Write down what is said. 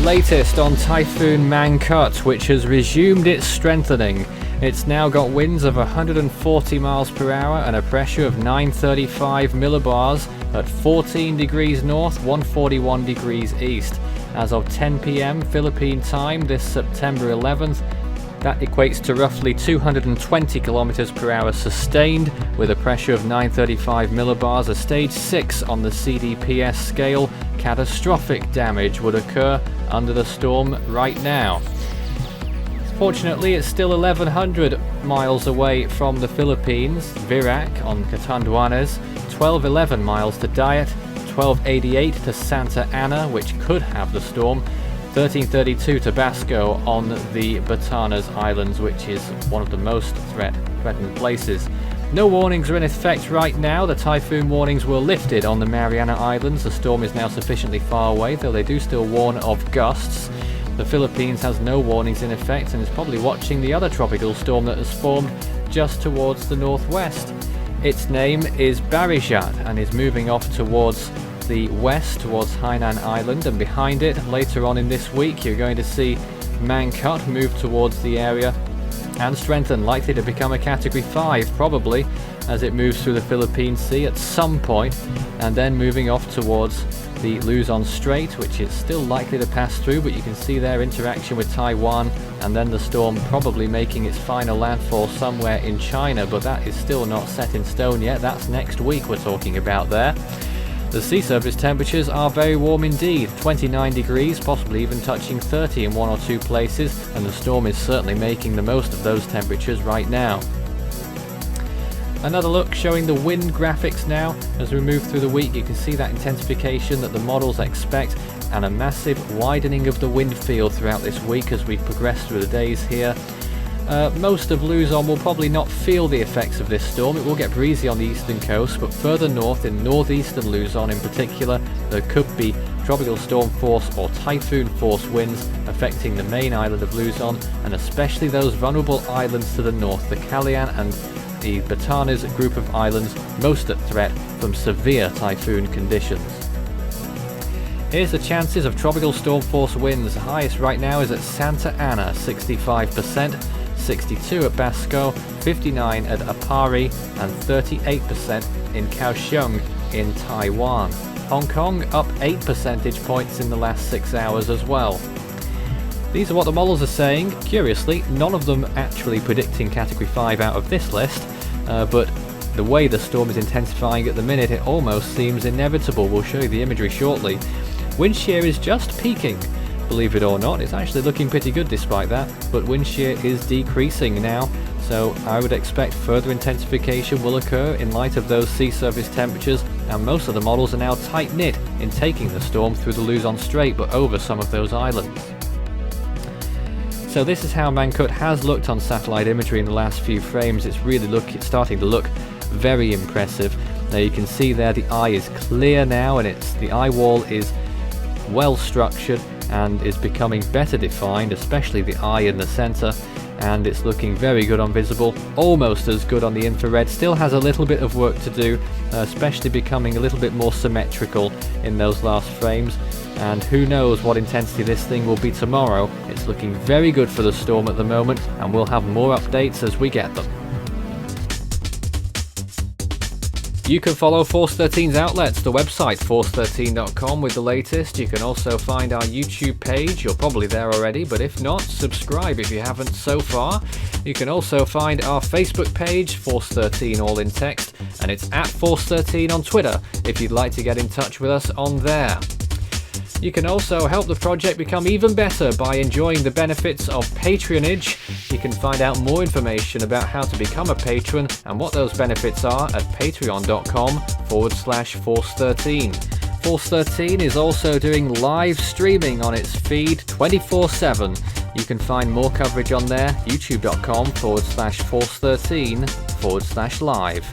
Latest on Typhoon Mangkhut, which has resumed its strengthening. It's now got winds of 140 miles per hour and a pressure of 935 millibars at 14 degrees north, 141 degrees east. As of 10 p.m. Philippine time this September 11th, that equates to roughly 220 kilometers per hour sustained with a pressure of 935 millibars, a stage 6 on the CDPS scale. Catastrophic damage would occur under the storm right now. Fortunately, it's still 1,100 miles away from the Philippines, Virac on Catanduanes, 1211 miles to Dayat, 1288 to Santa Ana, which could have the storm, 1332 Tabasco on the Batanes Islands, which is one of the most threatened places. No warnings are in effect right now. The typhoon warnings were lifted on the Mariana Islands. The storm is now sufficiently far away, though they do still warn of gusts. The Philippines has no warnings in effect and is probably watching the other tropical storm that has formed just towards the northwest. Its name is Barijat and is moving off towards the west, towards Hainan Island, and behind it, later on in this week, you're going to see Mangkhut move towards the area and strengthen, likely to become a Category 5 probably as it moves through the Philippine Sea at some point, and then moving off towards the Luzon Strait, which is still likely to pass through, but you can see their interaction with Taiwan, and then the storm probably making its final landfall somewhere in China, but that is still not set in stone yet. That's next week we're talking about there. The sea surface temperatures are very warm indeed, 29 degrees, possibly even touching 30 in one or two places, and the storm is certainly making the most of those temperatures right now. Another look showing the wind graphics now. As we move through the week, you can see that intensification that the models expect and a massive widening of the wind field throughout this week as we progress through the days here. Most of Luzon will probably not feel the effects of this storm. It will get breezy on the eastern coast, but further north in northeastern Luzon in particular, there could be tropical storm force or typhoon force winds affecting the main island of Luzon, and especially those vulnerable islands to the north, the Calayan and the Batanes group of islands, most at threat from severe typhoon conditions. Here's the chances of tropical storm force winds. The highest right now is at Santa Ana, 65%, 62 at Basco, 59 at Apari, and 38% in Kaohsiung in Taiwan. Hong Kong up 8 percentage points in the last 6 hours as well. These are what the models are saying. Curiously, none of them actually predicting Category 5 out of this list, but the way the storm is intensifying at the minute, it almost seems inevitable. We'll show you the imagery shortly. Wind shear is just peaking. Believe it or not, it's actually looking pretty good despite that, but wind shear is decreasing now, so I would expect further intensification will occur in light of those sea surface temperatures, and most of the models are now tight-knit in taking the storm through the Luzon Strait but over some of those islands. So this is how Mangkhut has looked on satellite imagery in the last few frames. It's really starting to look very impressive. Now you can see there the eye is clear now, and the eye wall is well structured and is becoming better defined, especially the eye in the center, and it's looking very good on visible, almost as good on the infrared. Still has a little bit of work to do, especially becoming a little bit more symmetrical in those last frames, and who knows what intensity this thing will be tomorrow. It's looking very good for the storm at the moment, and we'll have more updates as we get them. You can follow Force 13's outlets, the website force13.com with the latest. You can also find our YouTube page. You're probably there already, but if not, subscribe if you haven't so far. You can also find our Facebook page, Force 13 all in text, and it's at Force 13 on Twitter if you'd like to get in touch with us on there. You can also help the project become even better by enjoying the benefits of patronage. You can find out more information about how to become a patron and what those benefits are at patreon.com/Force13. Force 13 is also doing live streaming on its feed 24/7. You can find more coverage on there, youtube.com/Force13/live.